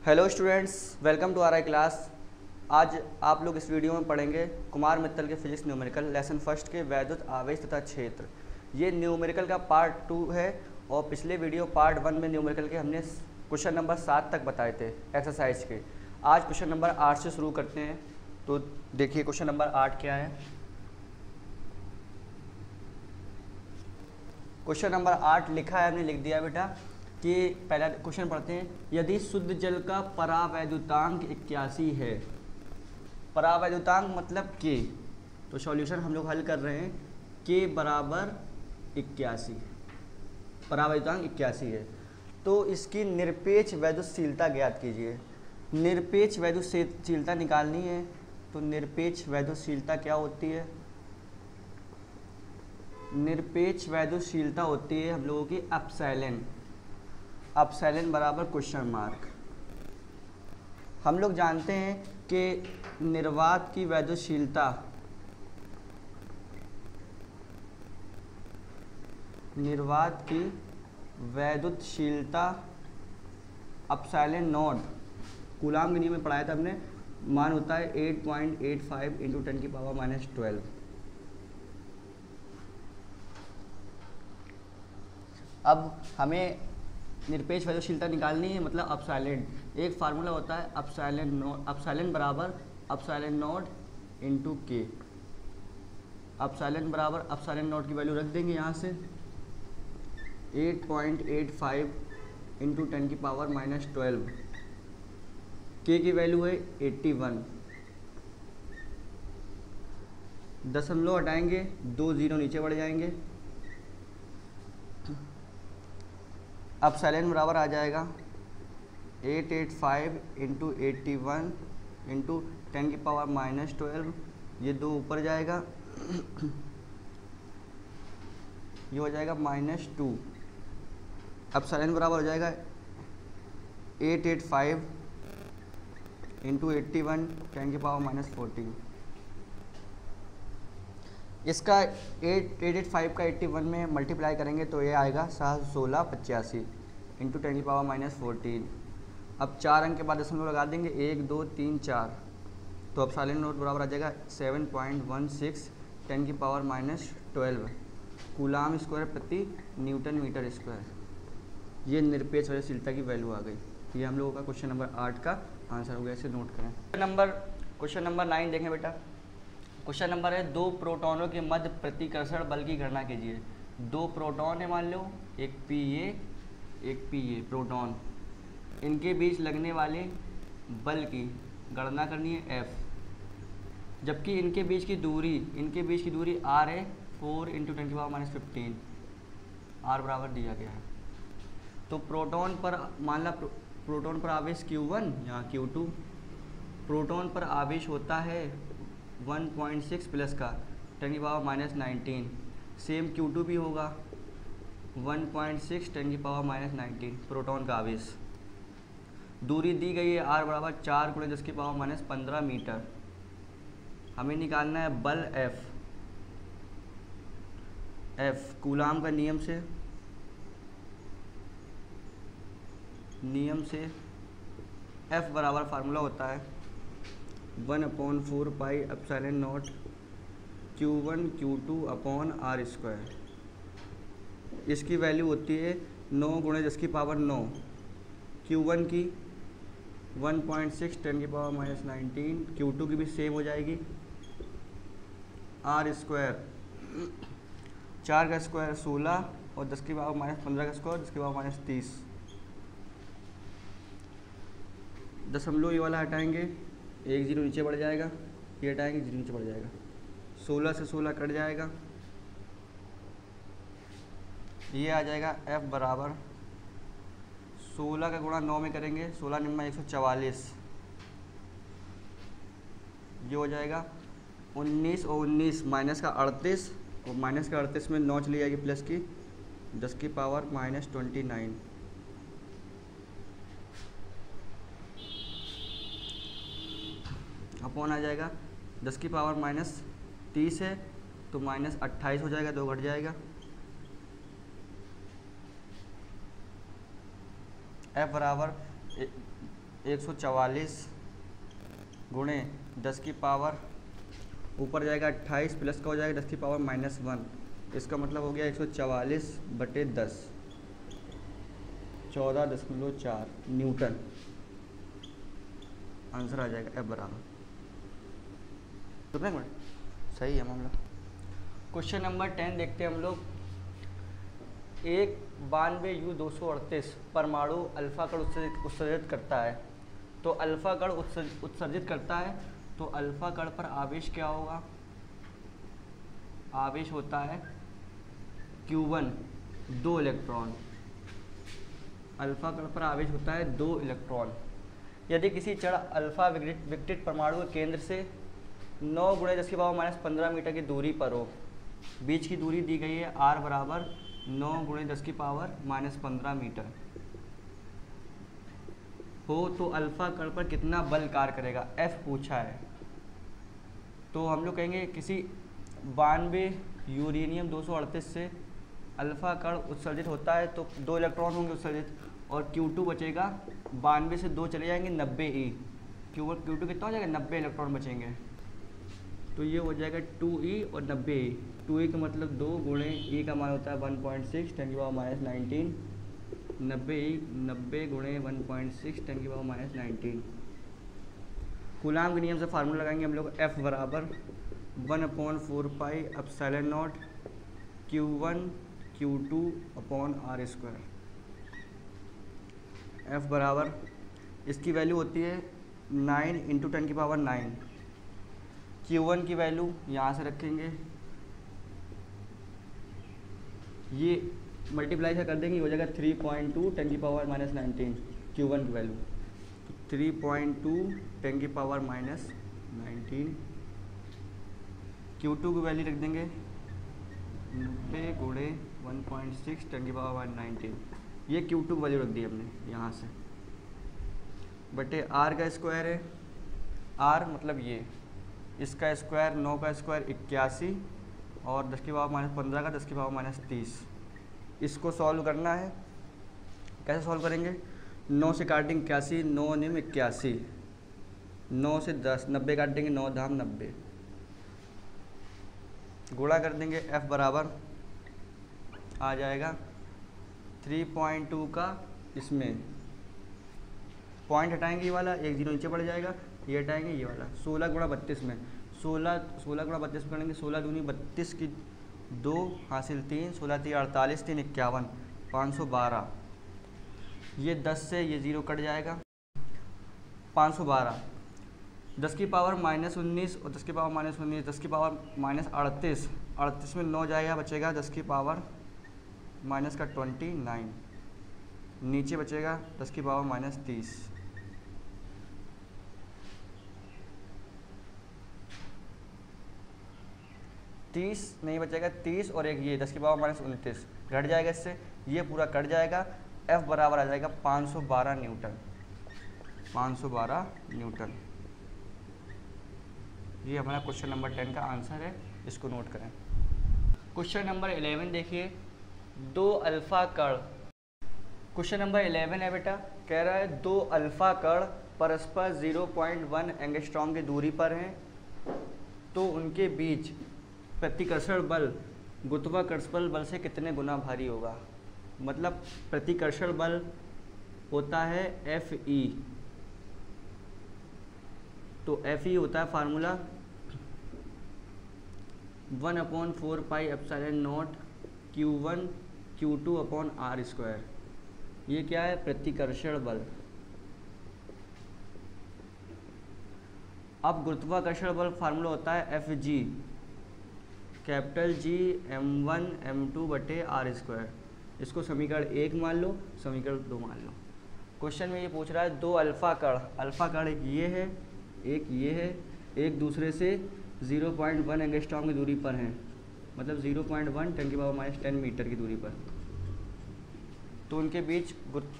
Hello students, welcome to R I class. आज आप लोग इस वीडियो में पढ़ेंगे कुमार मित्तल के फिजिक्स न्यूमेरिकल लेसन फर्स्ट के वैद्युत आवेश तथा क्षेत्र। ये न्यूमेरिकल का पार्ट 2 है और पिछले वीडियो पार्ट 1 में न्यूमेरिकल के हमने क्वेश्चन नंबर 7 तक बताए थे एक्सरसाइज के। आज क्वेश्चन नंबर 8 से शुरू करते हैं। तो देखिए क्वेश्चन नंबर 8 क्या है। क्वेश्चन नंबर 8 लिखा है, हमने लिख दिया बेटा कि पहला क्वेश्चन पढ़ते हैं। यदि शुद्ध जल का परावैद्युतांक 81 है, परावैद्युतांक मतलब के, तो सॉल्यूशन हम लोग हल कर रहे हैं के बराबर 81, परावैद्युतांक 81 है। तो इसकी निरपेक्ष वैद्युतशीलता ज्ञात कीजिए। निरपेक्ष वैद्युतशीलता निकालनी है, तो निरपेक्ष वैद्युतशीलता क्या होती है? निरपेक्ष वैद्युतशीलता होती है हम लोगों की एप्सिलॉन। एप्सिलॉन बराबर क्वेश्चन मार्क। हम लोग जानते हैं कि निर्वात की वैद्युतशीलता एप्सिलॉन नॉट कूलाम के नियम में पढ़ाया था हमने, मान होता है 8.85 इंटू 10 की पावर -12। अब हमें निरपेक्ष वैद्युतशीलता निकालनी है, मतलब एप्सिलॉन। एक फार्मूला होता है एप्सिलॉन बराबर एप्सिलॉन नॉट इंटू के। एप्सिलॉन बराबर एप्सिलॉन नॉट की वैल्यू रख देंगे यहाँ से 8.85 इंटू 10 की पावर -12। के की वैल्यू है 81। दशमलव हटाएंगे, 2 जीरो नीचे बढ़ जाएंगे। एप्सिलॉन बराबर आ जाएगा 885 इंटू 81 इंटू 10 की पावर -12। ये 2 ऊपर जाएगा, ये हो जाएगा -2। एप्सिलॉन बराबर हो जाएगा 885 इंटू 81 10 की पावर -14। इसका 885 का 81 में मल्टीप्लाई करेंगे तो ये आएगा 1685 इंटू 10 की पावर -14। अब 4 अंक के बाद दशमलव लगा देंगे, 1 2 3 4। तो एप्सिलॉन नॉट बराबर आ जाएगा 7.16 10 की पावर -12 कूलाम स्क्वायर प्रति न्यूटन मीटर स्क्वायर। ये निरपेक्ष वैद्युतशीलता की वैल्यू आ गई। ये हम लोगों का क्वेश्चन नंबर 8 का आंसर हो गया, इसे नोट करें। क्वेश्चन नंबर 9 देखें बेटा। क्वेश्चन नंबर है 2 प्रोटॉनों के मध्य प्रतिकर्षण बल की गणना कीजिए। 2 प्रोटॉन है मान लो, एक पी ए प्रोटॉन, इनके बीच लगने वाले बल की गणना करनी है F। जबकि इनके बीच की दूरी R है 4 इंटू 10 की पावर -15। R बराबर दिया गया है। तो प्रोटॉन पर मान ला प्रोटॉन पर आवेश Q1 यहाँ Q2। प्रोटॉन पर आवेश होता है 1.6 प्लस का 10 की पावर -19। सेम Q2 भी होगा 1.6 10 की पावर -19 प्रोटॉन का आवेश। दूरी दी गई है R बराबर 4 × 10 की पावर -15 मीटर। हमें निकालना है बल F कूलाम का नियम से F बराबर फार्मूला होता है 1/4 pi epsilon not Q1 Q2 upon R²। इसकी वैल्यू होती है 9 × 10 की पावर 9। Q1 की 1.6 10 की पावर -19, Q2 की भी सेम हो जाएगी। R², 4 का स्क्वायर 16 और 10 की पावर -15 का स्क्वायर 10 की पावर -30। दशमलव ये वाला हटाएंगे, 1 जीरो नीचे बढ़ जाएगा, ये हटाएंगे 0 नीचे बढ़ जाएगा, 16 से 16 कट जाएगा। ये आ जाएगा F बराबर 16 का गुणा 9 में करेंगे, 16 निम्मा 144। ये हो जाएगा 19 और 19 माइनस का 38, और माइनस का 38 में 9 चली जाएगी प्लस की 10 की पावर -29। अपॉन आ जाएगा 10 की पावर -30 है तो -28 हो जाएगा, 2 घट जाएगा। F बराबर 144 गुणे 10 की पावर ऊपर जाएगा 28 प्लस का हो जाएगा 10 की पावर -1। इसका मतलब हो गया 144/10 14.4 न्यूटन आंसर आ जाएगा F बराबर। तो सही है मामला। क्वेश्चन नंबर 10 देखते हैं हम लोग। एक 92U238 परमाणु अल्फा कण उत्सर्जित करता है। तो अल्फा कण उत्सर्जित करता है तो अल्फा कण पर आवेश क्या होगा? आवेश होता है Q1 2 इलेक्ट्रॉन। अल्फा कण पर आवेश होता है 2 इलेक्ट्रॉन। यदि किसी जड़ अल्फा विघटित परमाणु के केंद्र से 9 × 10 की पावर -15 मीटर की दूरी पर हो, बीच की दूरी दी गई है r बराबर 9 × 10 की पावर -15 मीटर हो, तो अल्फा कण पर कितना बल कार्य करेगा? F पूछा है। तो हम लोग कहेंगे किसी 92 यूरेनियम 238 से अल्फा कण उत्सर्जित होता है तो 2 इलेक्ट्रॉन होंगे उत्सर्जित, और Q2 बचेगा 92 से 2 चले जाएंगे 90E। Q2 कितना हो जाएगा? 90 इलेक्ट्रॉन बचेंगे। तो ये हो जाएगा 2E और 90E। 2E का मतलब 2 गुणे E का मान होता है 1.6 10 की पावर -19। 90E 90 गुणे 1.6 10 की पावर -19। कूलाम के नियम से फार्मूला लगाएंगे हम लोग। F बराबर 1/4πε0 Q1 Q2/r²। F बराबर इसकी वैल्यू होती है 9 × 10 की पावर 9। Q1 की वैल्यू यहाँ से रखेंगे, ये मल्टीप्लाई से कर देंगे, ये हो जाएगा 3.2 10 की पावर -19 Q1 की वैल्यू। 3.2 10 की पावर -19। Q2 की वैल्यू रख देंगे 90 गुणे 1.6 10 की पावर -19। ये Q2 की वैल्यू रख दी हमने यहाँ से, बटे R का स्क्वायर है। R मतलब ये, इसका स्क्वायर 9 का स्क्वायर 81 और 10 की पावर -15 का 10 की पावर -30। इसको सॉल्व करना है। कैसे सॉल्व करेंगे? 9 से काटेंगे 81, 9 9 81, 9 से 10 90 काटेंगे 9 धाम 90, गुणा कर देंगे। F बराबर आ जाएगा 3.2 का, इसमें पॉइंट हटाएंगे ये वाला, 1 0 नीचे पड़ जाएगा, ये हटाएंगे ये वाला। 16 × 32 में 16 × 32 में करेंगे 16 दूनी 32 की 2 हासिल 3, 16 3 48 3 51 512। ये 10 से ये 0 कट जाएगा, 512। 10 की पावर -19 और 10 की पावर -19, 10 की पावर -38, 38 में 9 जाएगा, बचेगा 10 की पावर -29। नीचे बचेगा 10 की पावर -30। तीस नहीं बचेगा, 30 और एक ये 10 की पावर -29 घट जाएगा, इससे ये पूरा कट जाएगा। F बराबर आ जाएगा 512 न्यूटन। 512 न्यूटन। ये हमारा क्वेश्चन नंबर 10 का आंसर है, इसको नोट करें। क्वेश्चन नंबर 11 देखिए, 2 अल्फा कण। क्वेश्चन नंबर 11 है बेटा, कह रहा है 2 अल्फा कण परस्पर 0.1 एंगस्ट्रॉम की दूरी पर हैं, तो उनके बीच प्रतिकर्षण बल गुरुत्वाकर्षण बल से कितने गुना भारी होगा? मतलब प्रतिकर्षण बल होता है Fe, तो Fe होता है फार्मूला 1/4πε0 Q1 Q2/r²। ये क्या है? प्रतिकर्षण बल। अब गुरुत्वाकर्षण बल फार्मूला होता है Fg, capital G m1 m2/r²। इसको समीकरण 1 मान लो, समीकरण 2 मान लो। क्वेश्चन में ये पूछ रहा है 2 अल्फा कण। अल्फा कण एक ये है, एक ये है, एक दूसरे से 0.1 एंगस्ट्रॉम की दूरी पर हैं, मतलब 0.1 10 की पावर -10 मीटर की दूरी पर। तो उनके बीच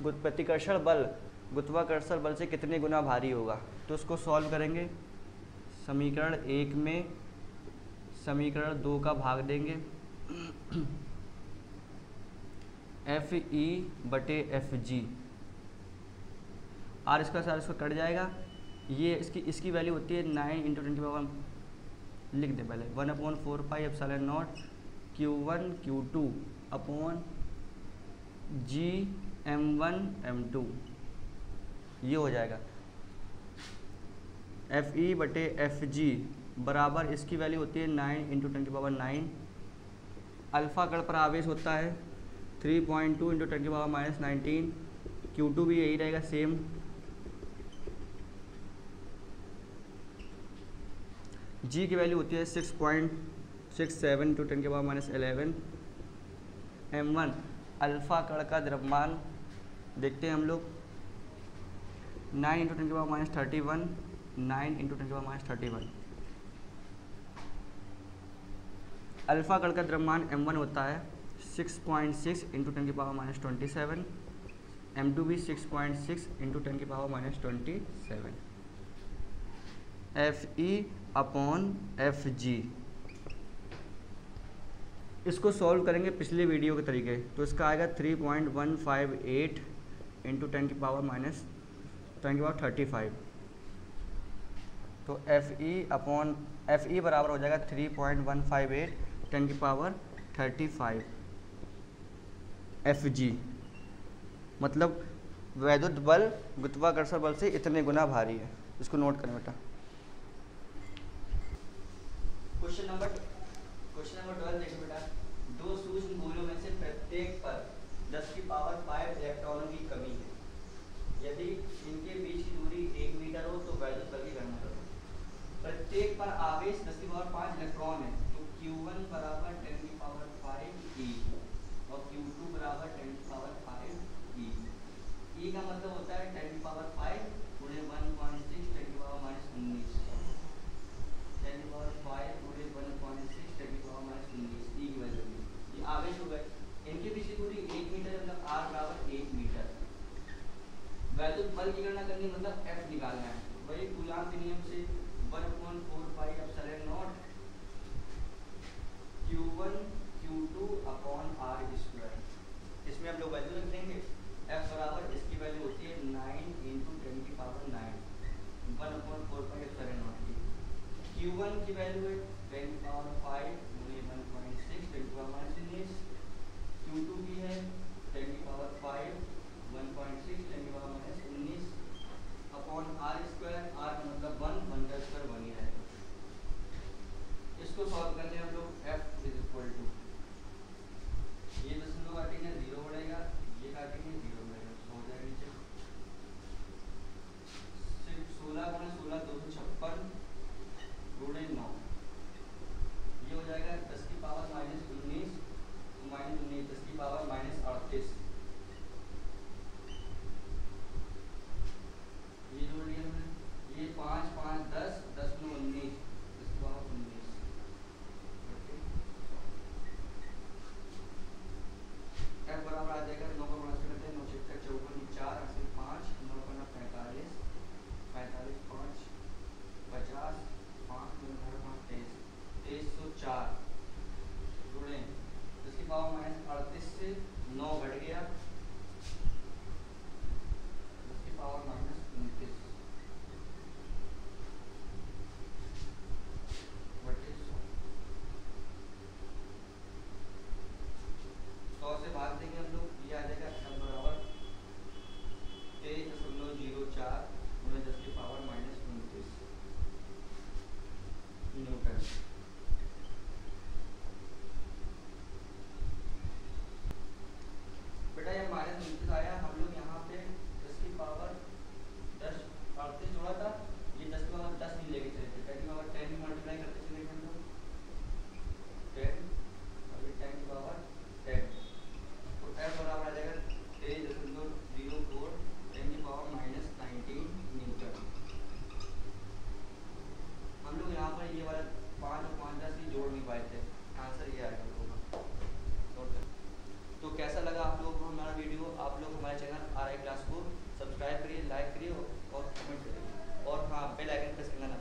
प्रतिकर्षण बल गुरुत्वाकर्षण बल से कितने गुना भारी होगा? तो उसको सॉल्व करेंगे। समीकरण 1 में समीकरण 2 का भाग देंगे, Fe/Fg, आर स्क्वायर से आर स्क्वायर कट जाएगा। ये इसकी वैल्यू होती है 9 इंटू 10⁻, लिख दे पहले 1/4πε0 Q1 Q2 upon G M1 M2, ये हो जाएगा FE/FG बराबर इसकी वैल्यू होती है 9 इंटू 10⁻9। अल्फ़ा कण पर आवेश होता है 3.2 इंटू 10⁻19। Q2 भी यही रहेगा सेम। G की वैल्यू होती है 6.67 इंटू 10⁻11। M1 अल्फ़ा कण का द्रव्यमान देखते हैं हम लोग 9 इंटू 10⁻31, 9 इंटू 10⁻31। अल्फ़ा कण का द्रव्यमान M1 होता है 6.6 इंटू 10⁻27, M2 भी 6.6 इंटू 10⁻27। FE/FG इसको सॉल्व करेंगे पिछले वीडियो के तरीके, तो इसका आएगा 3.158 इंटू 10⁻35। तो FE बराबर हो जाएगा 3.158 10⁻35 FG, मतलब वैद्युत बल गुरुत्वाकर्षण बल से इतने गुना भारी है। इसको नोट करें बेटा। क्वेश्चन नंबर 12 देखो बेटा, दो सूक्ष्म गोलों में से प्रत्येक पर 10⁵ इलेक्ट्रॉनों की कमी है। यदि इनके बीच की दूरी 1 मीटर हो तो वैद्युत बल की गणना करो। प्रत्येक पर आवेश 10⁵ इलेक्ट्रॉन है, तो Q1 बराबर 10⁵e और Q2 बराबर 10⁵e। E का मतलब होता है 10⁵ गुणे 1.6 10⁻19, 10⁵ गुणे 1.6 10⁻19 E की वैल्यू। ये आवेश हो गए, इनके बीच की दूरी 1 मीटर है, मतलब R बराबर 1 मीटर। वैद्युत बल की गणना करनी मतलब F निकालना है, वही कूलाम के नियम से 1/4πε0 Q1 Q2 upon R square. इसमें हम लोग वैल्यू रख देंगे। F बराबर इसकी वैल्यू होती है 9 इंटू 10⁹ 1/4πε0 की। Q1 की वैल्यू है 10⁵ गुणे 1.6 10⁻19। Q2 की है 10⁵ 1.6 10⁻19 अपॉन R स्क्वायर। R का मतलब 1 का स्क्वायर 1 ही रहेगा। इसको सॉल्व करने हम लोग F इज इक्वल टू, ये दशमलव काटेंगे 0 बढ़ेगा, ये काटेंगे 0 बढ़ेगा, हो जाएगा नीचे 16 गुणे 16 256 गुणे 9, ये हो जाएगा 10⁻⁻19 10⁻⁻38। ये जोड़ लिया हमने, ये 5 5 10 10×19 10⁻19। F बराबर आ जाएगा 9 का गुणा करते हैं 9 × 54 4 8 से 5 9 × 45 45 5 50 5 2 5 23 2304 गुणे 10⁻38 से 9 घट गया 10⁻−29 100 से भाग देंगे हम लोग, ये आ जाएगा F बराबर 23.04 गुणे 10⁻−29 न्यूटन। बेटा ये -29 आया, हम लोग यहाँ पे 10⁻10⁻38 जोड़ा था, ये 10⁻10 नहीं लेके चले थे, 10⁻10 में मल्टीप्लाई करते चले हम लोग 10 और ये 10⁻10, तो F बराबर आ जाएगा 23.04 10⁻−19 न्यूटन। हम लोग यहाँ पर ये वाला 5 और 5 10 ही जोड़ नहीं पाए थे, आंसर ये आएगा हम लोगों का। तो कैसा लगा आप लोगों को हमारा वीडियो? आप लोग हमारे चैनल RI क्लास को सब्सक्राइब करिए, लाइक करिए और कमेंट करिए, और हाँ बेल आइकन प्रेस करना ना